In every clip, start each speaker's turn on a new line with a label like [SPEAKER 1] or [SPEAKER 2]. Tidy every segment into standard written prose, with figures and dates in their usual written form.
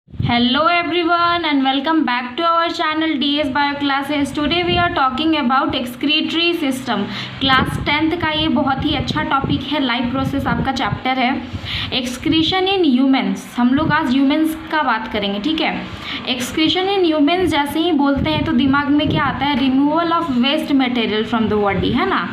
[SPEAKER 1] Hello everyone and welcome back to our channel DS Bio Classes. Today we are talking about excretory system. Class 10th का ये बहुत ही अच्छा topic है, life process आपका chapter है excretion in humans. हम लोग आज ह्यूमन्स का बात करेंगे, ठीक है. एक्सक्रीशन इन ह्यूमन्स जैसे ही बोलते हैं तो दिमाग में क्या आता है? Removal of waste material from the body, है ना.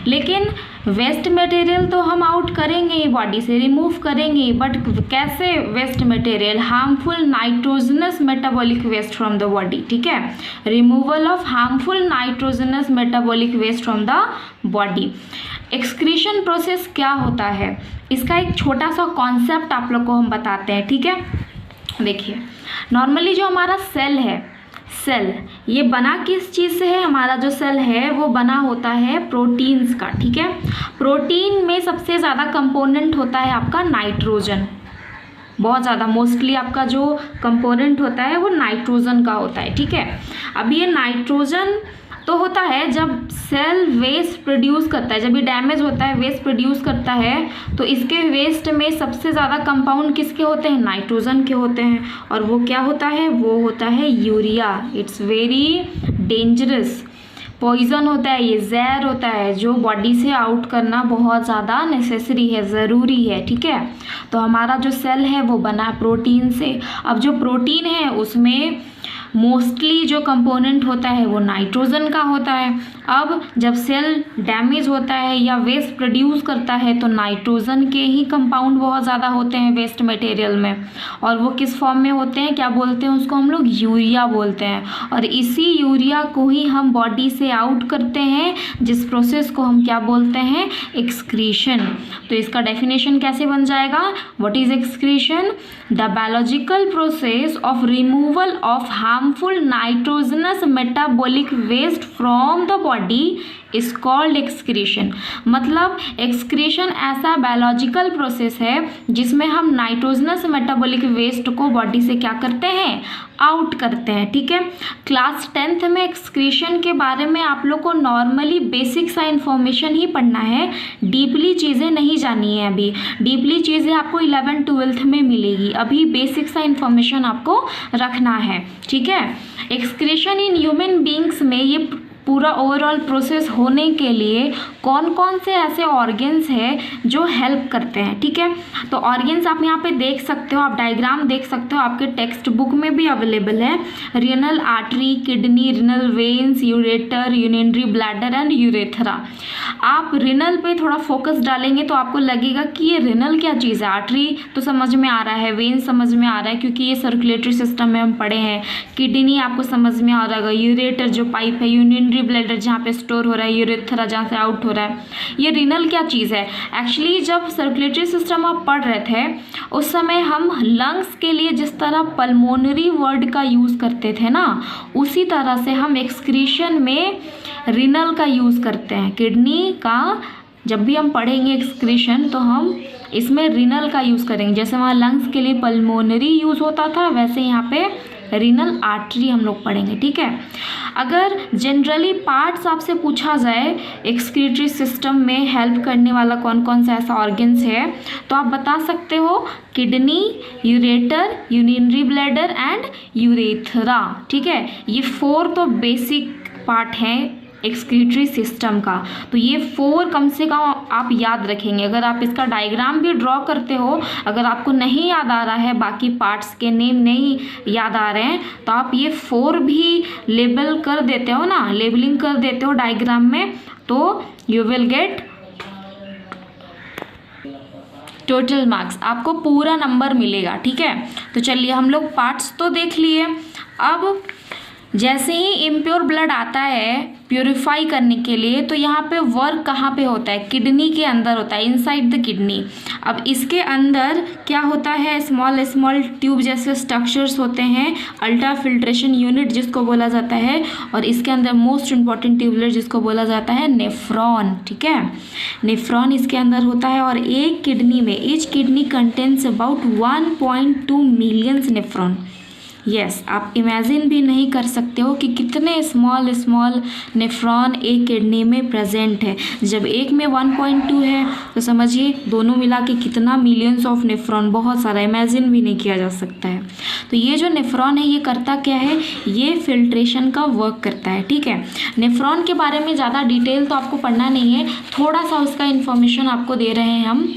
[SPEAKER 1] लेकिन वेस्ट मटेरियल तो हम आउट करेंगे ही, बॉडी से रिमूव करेंगे, बट कैसे waste material? Harmful nitrogenous metabolic waste from the body, ठीक है. Removal of harmful nitrogenous metabolic waste from the body. Excretion process क्या होता है, इसका एक छोटा सा कॉन्सेप्ट आप लोग को हम बताते हैं, ठीक है. देखिए, नॉर्मली जो हमारा सेल है, सेल ये बना किस चीज़ से है? हमारा जो सेल है वो बना होता है प्रोटीन्स का, ठीक है. प्रोटीन में सबसे ज़्यादा कंपोनेंट होता है आपका नाइट्रोजन, बहुत ज़्यादा. मोस्टली आपका जो कंपोनेंट होता है वो नाइट्रोजन का होता है, ठीक है. अब ये नाइट्रोजन तो होता है जब सेल वेस्ट प्रोड्यूस करता है, जब ये डैमेज होता है, वेस्ट प्रोड्यूस करता है, तो इसके वेस्ट में सबसे ज़्यादा कंपाउंड किसके होते हैं? नाइट्रोजन के होते हैं. और वो क्या होता है? वो होता है urea. It's very dangerous, poison होता है, ये जहर होता है जो बॉडी से आउट करना बहुत ज़्यादा नेसेसरी है, ज़रूरी है, ठीक है. तो हमारा जो सेल है वो बना है प्रोटीन से. अब जो प्रोटीन है उसमें मोस्टली जो कंपोनेंट होता है वो नाइट्रोजन का होता है. अब जब सेल डैमेज होता है या वेस्ट प्रोड्यूस करता है तो नाइट्रोजन के ही कंपाउंड बहुत ज़्यादा होते हैं वेस्ट मटेरियल में, और वो किस फॉर्म में होते हैं? क्या बोलते हैं उसको? हम लोग यूरिया बोलते हैं. और इसी यूरिया को ही हम बॉडी से आउट करते हैं, जिस प्रोसेस को हम क्या बोलते हैं? एक्सक्रीशन. तो इसका डेफिनेशन कैसे बन जाएगा? What is excretion? The biological process of removal of harmful nitrogenous metabolic waste from the body is called excretion. मतलब एक्सक्रीशन ऐसा बायोलॉजिकल प्रोसेस है जिसमें हम नाइट्रोजनस मेटाबॉलिक वेस्ट को बॉडी से क्या करते हैं? आउट करते हैं, ठीक है. क्लास 10th में एक्सक्रीशन के बारे में आप लोग को नॉर्मली बेसिक सा इन्फॉर्मेशन ही पढ़ना है, डीपली चीज़ें नहीं जानी है. अभी डीपली चीज़ें आपको 11th-12th में मिलेगी, अभी बेसिक सा इन्फॉर्मेशन आपको रखना है, ठीक है. एक्सक्रीशन इन ह्यूमन बींग्स में ये पूरा ओवरऑल प्रोसेस होने के लिए कौन कौन से ऐसे ऑर्गन्स हैं जो हेल्प करते हैं, ठीक है. तो ऑर्गन्स आप यहाँ पे देख सकते हो, आप डायग्राम देख सकते हो, आपके टेक्स्ट बुक में भी अवेलेबल है. Renal artery, kidney, renal veins, ureter, urinary bladder and urethra. आप रिनल पे थोड़ा फोकस डालेंगे तो आपको लगेगा कि ये रिनल क्या चीज़ है. आर्टरी तो समझ में आ रहा है, वेन समझ में आ रहा है क्योंकि ये सर्कुलेटरी सिस्टम में हम पढ़े हैं. किडनी आपको समझ में आ रहा है, यूरेटर जो पाइप है, यूरिनरी ब्लैडर जहाँ पे स्टोर हो रहा है, यूरेथ्रा जहाँ से आउट हो रहा है. ये रिनल क्या चीज़ है? एक्चुअली जब सर्कुलेटरी सिस्टम आप पढ़ रहे थे उस समय हम लंग्स के लिए जिस तरह पल्मोनरी वर्ड का यूज़ करते थे ना, उसी तरह से हम एक्सक्रीशन में रिनल का यूज़ करते हैं. किडनी का जब भी हम पढ़ेंगे एक्सक्रीशन तो हम इसमें रिनल का यूज़ करेंगे. जैसे वहाँ लंग्स के लिए पल्मोनरी यूज़ होता था, वैसे यहाँ पे रिनल आर्टरी हम लोग पढ़ेंगे, ठीक है. अगर जनरली पार्ट्स आपसे पूछा जाए एक्सक्रीटरी सिस्टम में हेल्प करने वाला कौन कौन सा ऐसा ऑर्गन्स है, तो आप बता सकते हो kidney, ureter, urinary bladder and urethra, ठीक है. ये 4 तो बेसिक पार्ट हैं एक्सक्रीटरी सिस्टम का. तो ये 4 कम से कम आप याद रखेंगे. अगर आप इसका डायग्राम भी ड्रॉ करते हो, अगर आपको नहीं याद आ रहा है, बाकी पार्ट्स के नेम नहीं याद आ रहे हैं, तो आप ये 4 भी लेबल कर देते हो ना, लेबलिंग कर देते हो डायग्राम में, तो you will get total marks. आपको पूरा नंबर मिलेगा, ठीक है. तो चलिए, हम लोग पार्ट्स तो देख लिए. अब जैसे ही इम्प्योर ब्लड आता है प्योरीफाई करने के लिए, तो यहाँ पे वर्क कहाँ पे होता है? किडनी के अंदर होता है, इनसाइड द किडनी. अब इसके अंदर क्या होता है? स्मॉल स्मॉल ट्यूब जैसे स्ट्रक्चर्स होते हैं, अल्ट्रा फिल्ट्रेशन यूनिट जिसको बोला जाता है, और इसके अंदर मोस्ट इंपॉर्टेंट ट्यूबुलर जिसको बोला जाता है नेफ्रॉन, ठीक है. नेफ्रॉन इसके अंदर होता है, और एक किडनी में each kidney contains about 1.2 millions nephron. Yes, आप इमेजिन भी नहीं कर सकते हो कि कितने स्मॉल स्मॉल नेफ्रॉन एक किडनी में प्रेजेंट है। जब एक में 1.2 है तो समझिए दोनों मिला के कितना मिलियंस ऑफ नेफ्रॉन, बहुत सारा, इमेजिन भी नहीं किया जा सकता है। तो ये जो नेफ्रॉन है ये करता क्या है, ये फिल्ट्रेशन का वर्क करता है। ठीक है, नेफ्रॉन के बारे में ज़्यादा डिटेल तो आपको पढ़ना नहीं है, थोड़ा सा उसका इन्फॉर्मेशन आपको दे रहे हैं हम।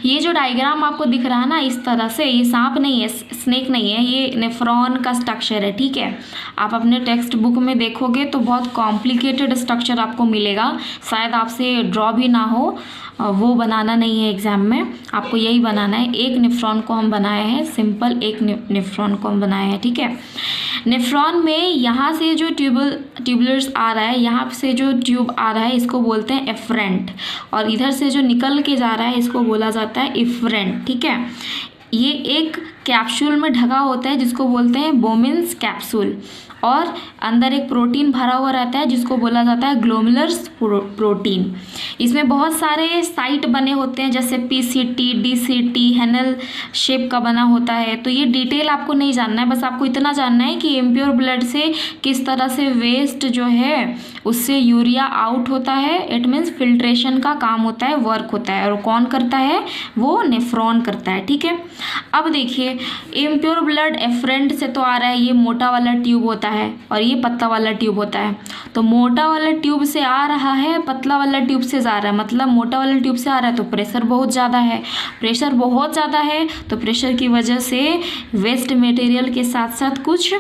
[SPEAKER 1] ये जो डायग्राम आपको दिख रहा है ना इस तरह से, ये सांप नहीं है, स्नेक नहीं है, ये नेफ्रॉन का स्ट्रक्चर है। ठीक है, आप अपने टेक्स्ट बुक में देखोगे तो बहुत कॉम्प्लिकेटेड स्ट्रक्चर आपको मिलेगा, शायद आपसे ड्रॉ भी ना हो, वो बनाना नहीं है एग्जाम में, आपको यही बनाना है। एक नेफ्रॉन को हम बनाए हैं, सिंपल एक नेफ्रॉन को हम बनाए हैं। ठीक है, नेफ्रॉन में यहाँ से जो ट्यूबुलर्स आ रहा है, यहाँ से जो ट्यूब आ रहा है इसको बोलते हैं एफरेंट, और इधर से जो निकल के जा रहा है इसको बोला जाता है इफरेंट। ठीक है, ये एक कैप्सूल में ढका होता है जिसको बोलते हैं बोमिन्स कैप्सूल, और अंदर एक प्रोटीन भरा हुआ रहता है जिसको बोला जाता है ग्लोमेरुलस प्रोटीन। इसमें बहुत सारे साइट बने होते हैं, जैसे पीसीटी, डीसीटी, हैनल शेप का बना होता है। तो ये डिटेल आपको नहीं जानना है, बस आपको इतना जानना है कि इम्प्योर ब्लड से किस तरह से वेस्ट जो है उससे यूरिया आउट होता है। इट मीन्स फिल्ट्रेशन का काम होता है, वर्क होता है, और कौन करता है, वो नेफ्रॉन करता है। ठीक है, अब देखिए इम्प्योर ब्लड एफरेंट से तो आ रहा है, ये मोटा वाला ट्यूब होता है और ये पतला वाला ट्यूब होता है। तो मोटा वाला ट्यूब से आ रहा है, पतला वाला ट्यूब से जा रहा है, मतलब मोटा वाला ट्यूब से आ रहा है तो प्रेशर बहुत ज़्यादा है, प्रेशर बहुत ज़्यादा है तो प्रेशर की वजह से वेस्ट मटेरियल के साथ साथ कुछ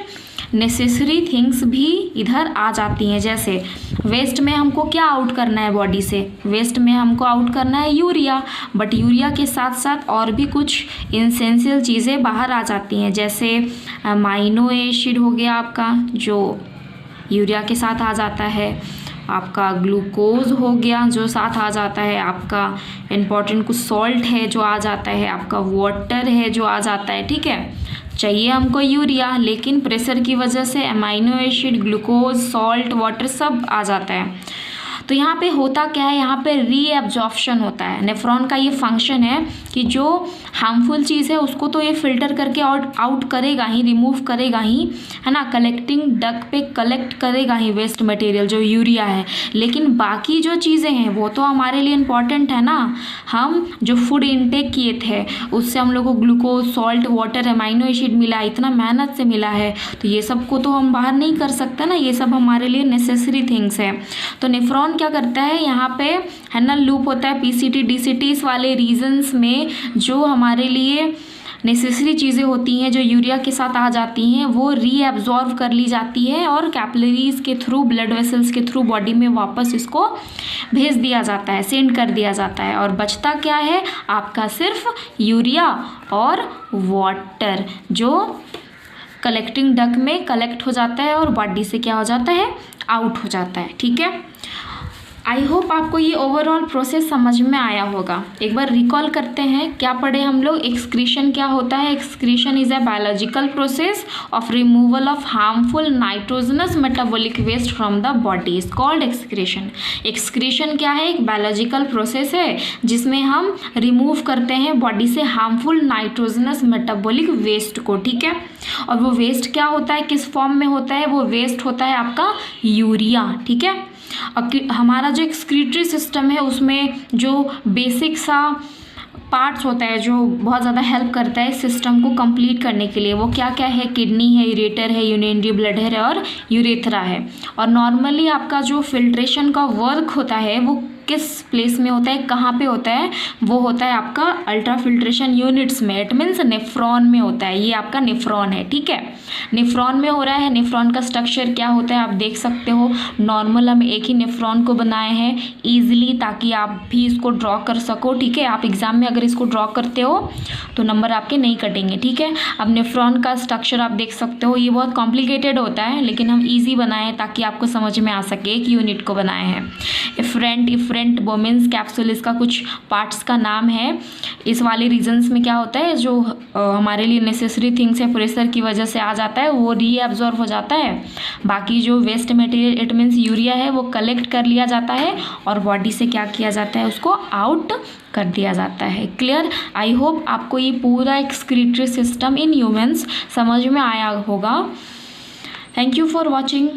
[SPEAKER 1] नेसेसरी थिंग्स भी इधर आ जाती हैं। जैसे वेस्ट में हमको क्या आउट करना है बॉडी से, वेस्ट में हमको आउट करना है यूरिया, बट यूरिया के साथ साथ और भी कुछ इसेंशियल चीज़ें बाहर आ जाती हैं, जैसे अमाइनो एसिड हो गया आपका जो यूरिया के साथ आ जाता है, आपका ग्लूकोज हो गया जो साथ आ जाता है, आपका इम्पॉर्टेंट कुछ सॉल्ट है जो आ जाता है, आपका वाटर है जो आ जाता है। ठीक है, चाहिए हमको यूरिया, लेकिन प्रेशर की वजह से amino acid, glucose, salt, water सब आ जाता है। तो यहाँ पे होता क्या है, यहाँ पे रीएब्जॉर्प्शन होता है। नेफ्रॉन का ये फंक्शन है कि जो हार्मफुल चीज़ है उसको तो ये फिल्टर करके आउट करेगा ही, रिमूव करेगा ही, है ना, कलेक्टिंग डक पे कलेक्ट करेगा ही वेस्ट मटेरियल जो यूरिया है, लेकिन बाकी जो चीज़ें हैं वो तो हमारे लिए इम्पॉर्टेंट है ना। हम जो फूड इनटेक किए थे उससे हम लोग को glucose, salt, water, amino acid मिला, इतना मेहनत से मिला है, तो ये सब को तो हम बाहर नहीं कर सकते ना, ये सब हमारे लिए नेसेसरी थिंग्स है। तो नेफ्रॉन क्या करता है, यहाँ पे हैनल लूप होता है, पीसीटी, डीसीटी, इस वाले रीजन्स में जो हमारे लिए नेसेसरी चीज़ें होती हैं जो यूरिया के साथ आ जाती हैं वो रीएब्जॉर्व कर ली जाती है और कैपिलरीज के थ्रू, ब्लड वेसल्स के थ्रू बॉडी में वापस इसको भेज दिया जाता है, सेंड कर दिया जाता है, और बचता क्या है आपका, सिर्फ यूरिया और वाटर जो कलेक्टिंग डक में कलेक्ट हो जाता है और बॉडी से क्या हो जाता है, आउट हो जाता है। ठीक है, आई होप आपको ये ओवरऑल प्रोसेस समझ में आया होगा। एक बार रिकॉल करते हैं क्या पढ़े हम लोग। एक्सक्रीशन क्या होता है, excretion is a biological process of removal of harmful nitrogenous metabolic waste from the body is called excretion. Excretion क्या है, एक बायोलॉजिकल प्रोसेस है जिसमें हम रिमूव करते हैं बॉडी से हार्मफुल नाइट्रोजनस मेटाबॉलिक वेस्ट को। ठीक है, और वो वेस्ट क्या होता है, किस फॉर्म में होता है, वो वेस्ट होता है आपका यूरिया। ठीक है, हमारा जो एक्सक्रीटरी सिस्टम है उसमें जो बेसिक सा पार्ट्स होता है जो बहुत ज़्यादा हेल्प करता है इस सिस्टम को कंप्लीट करने के लिए, वो क्या क्या है, किडनी है, यूरेटर है, यूरिनरी ब्लैडर है और यूरेथ्रा है। और नॉर्मली आपका जो फिल्ट्रेशन का वर्क होता है वो किस प्लेस में होता है, कहाँ पे होता है, वो होता है आपका अल्ट्रा फिल्ट्रेशन यूनिट्स में, इट मीन्स नेफ्रॉन में होता है। ये आपका नेफ्रॉन है। ठीक है, नेफ्रॉन में हो रहा है। नेफ्रॉन का स्ट्रक्चर क्या होता है आप देख सकते हो। नॉर्मल हम एक ही नेफ्रॉन को बनाए हैं ईजिली ताकि आप भी इसको ड्रॉ कर सको। ठीक है, आप एग्जाम में अगर इसको ड्रॉ करते हो तो नंबर आपके नहीं कटेंगे। ठीक है, अब नेफ्रॉन का स्ट्रक्चर आप देख सकते हो, ये बहुत कॉम्प्लिकेटेड होता है लेकिन हम ईजी बनाए ताकि आपको समझ में आ सके। एक यूनिट को बनाए हैं, इफरेंट एफरेंट बोमेंस कैप्सूल इसका कुछ पार्ट्स का नाम है। इस वाले रीजन्स में क्या होता है, जो हमारे लिए नेसेसरी थिंग्स है प्रेशर की वजह से आ जाता है वो रीअब्जॉर्ब हो जाता है। बाकी जो waste material it means urea है वो कलेक्ट कर लिया जाता है और बॉडी से क्या किया जाता है, उसको आउट कर दिया जाता है। क्लियर? आई होप आपको ये पूरा एक्सक्रीटरी सिस्टम इन ह्यूमंस समझ में आया होगा। Thank you for watching.